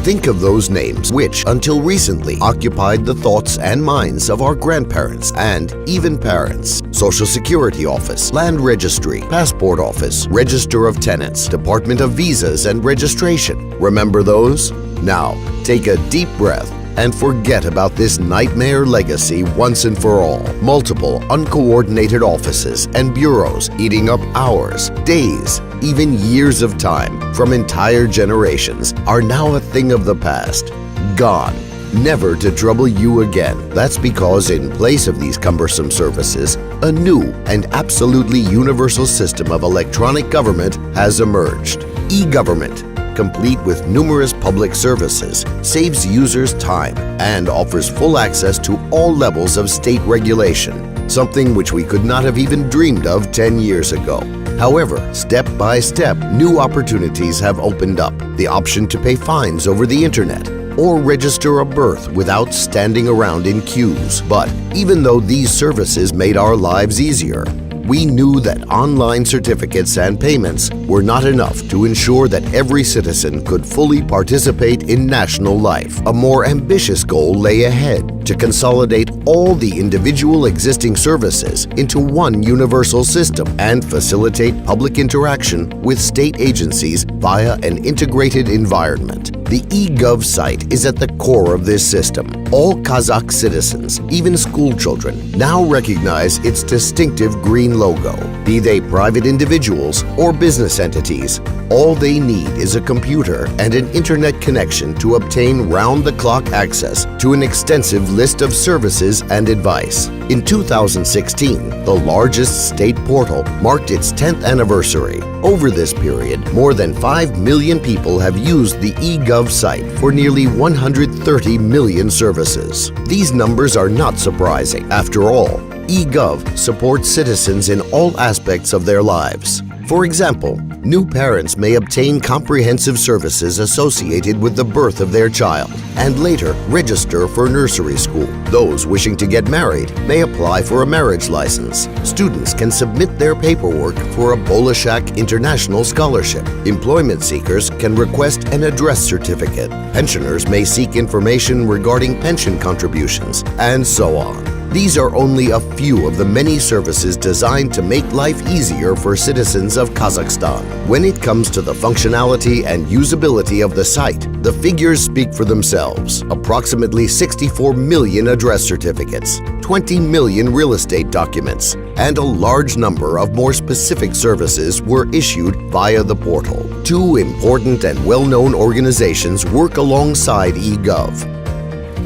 Think of those names which, until recently, occupied the thoughts and minds of our grandparents and even parents. Social Security Office, Land Registry, Passport Office, Register of Tenants, Department of Visas and Registration. Remember those? Now, take a deep breath and forget about this nightmare legacy once and for all. Multiple uncoordinated offices and bureaus eating up hours, days, even years of time from entire generations are now a thing of the past. Gone. Never to trouble you again. That's because in place of these cumbersome services, a new and absolutely universal system of electronic government has emerged. E-government, complete with numerous public services, saves users time and offers full access to all levels of state regulation, something which we could not have even dreamed of 10 years ago. However, step by step, new opportunities have opened up. The option to pay fines over the internet or register a birth without standing around in queues. But even though these services made our lives easier, we knew that online certificates and payments were not enough to ensure that every citizen could fully participate in national life. A more ambitious goal lay ahead: to consolidate all the individual existing services into one universal system and facilitate public interaction with state agencies via an integrated environment. The egov site is at the core of this system. All Kazakh citizens, even school children, now recognize its distinctive green logo. Be they private individuals or business entities, all they need is a computer and an internet connection to obtain round-the-clock access to an extensive list of services and advice. In 2016, the largest state portal marked its 10th anniversary. Over this period, more than 5 million people have used the egov site for nearly 130 million services. These numbers are not surprising. After all, egov supports citizens in all aspects of their lives. For example, new parents may obtain comprehensive services associated with the birth of their child and later register for nursery school. Those wishing to get married may apply for a marriage license. Students can submit their paperwork for a Bolashak International Scholarship. Employment seekers can request an address certificate. Pensioners may seek information regarding pension contributions, and so on. These are only a few of the many services designed to make life easier for citizens of Kazakhstan. When it comes to the functionality and usability of the site, the figures speak for themselves. Approximately 64 million address certificates, 20 million real estate documents, and a large number of more specific services were issued via the portal. Two important and well-known organizations work alongside egov: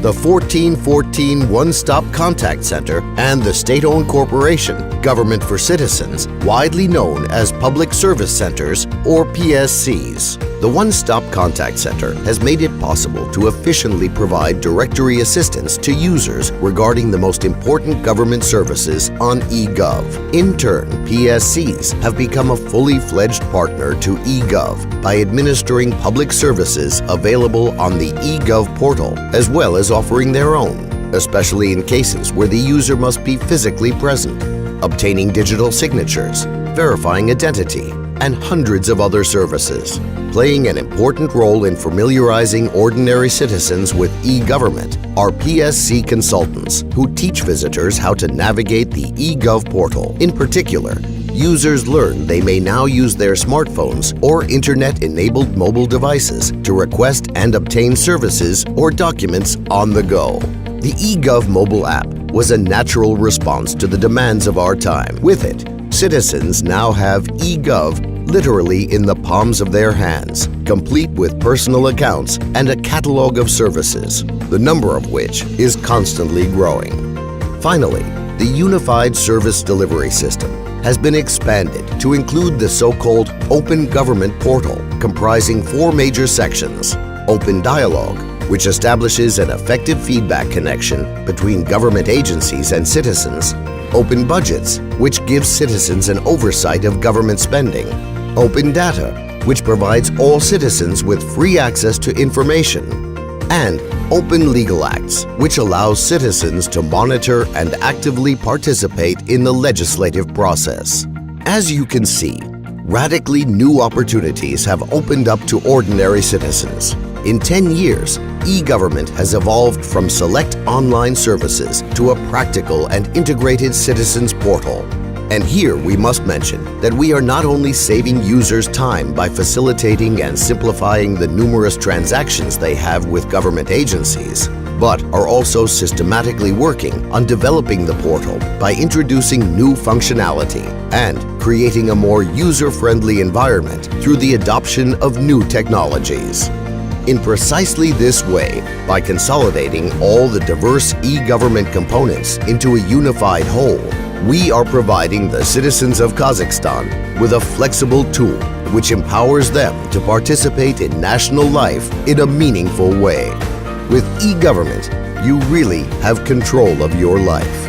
the 1414 One-Stop Contact Center and the state-owned corporation, Government for Citizens, widely known as Public Service Centers or PSCs. The One-Stop Contact Center has made it possible to efficiently provide directory assistance to users regarding the most important government services on egov. In turn, PSCs have become a fully fledged partner to egov by administering public services available on the egov portal, as well as offering their own, especially in cases where the user must be physically present, obtaining digital signatures, verifying identity, and hundreds of other services. Playing an important role in familiarizing ordinary citizens with e-government are PSC consultants who teach visitors how to navigate the egov portal. In particular, users learn they may now use their smartphones or internet-enabled mobile devices to request and obtain services or documents on the go. The egov mobile app was a natural response to the demands of our time. With it, citizens now have egov literally in the palms of their hands, complete with personal accounts and a catalog of services, the number of which is constantly growing. Finally, the Unified Service Delivery System has been expanded to include the so-called Open Government Portal, comprising 4 major sections: Open Dialogue, which establishes an effective feedback connection between government agencies and citizens; Open Budgets, which gives citizens an oversight of government spending; Open Data, which provides all citizens with free access to information; and Open Legal Acts, which allows citizens to monitor and actively participate in the legislative process. As you can see, radically new opportunities have opened up to ordinary citizens. In 10 years, e-government has evolved from select online services to a practical and integrated citizens portal. And here we must mention that we are not only saving users time by facilitating and simplifying the numerous transactions they have with government agencies, but are also systematically working on developing the portal by introducing new functionality and creating a more user-friendly environment through the adoption of new technologies. In precisely this way, by consolidating all the diverse e-government components into a unified whole, we are providing the citizens of Kazakhstan with a flexible tool which empowers them to participate in national life in a meaningful way. With e-government, you really have control of your life.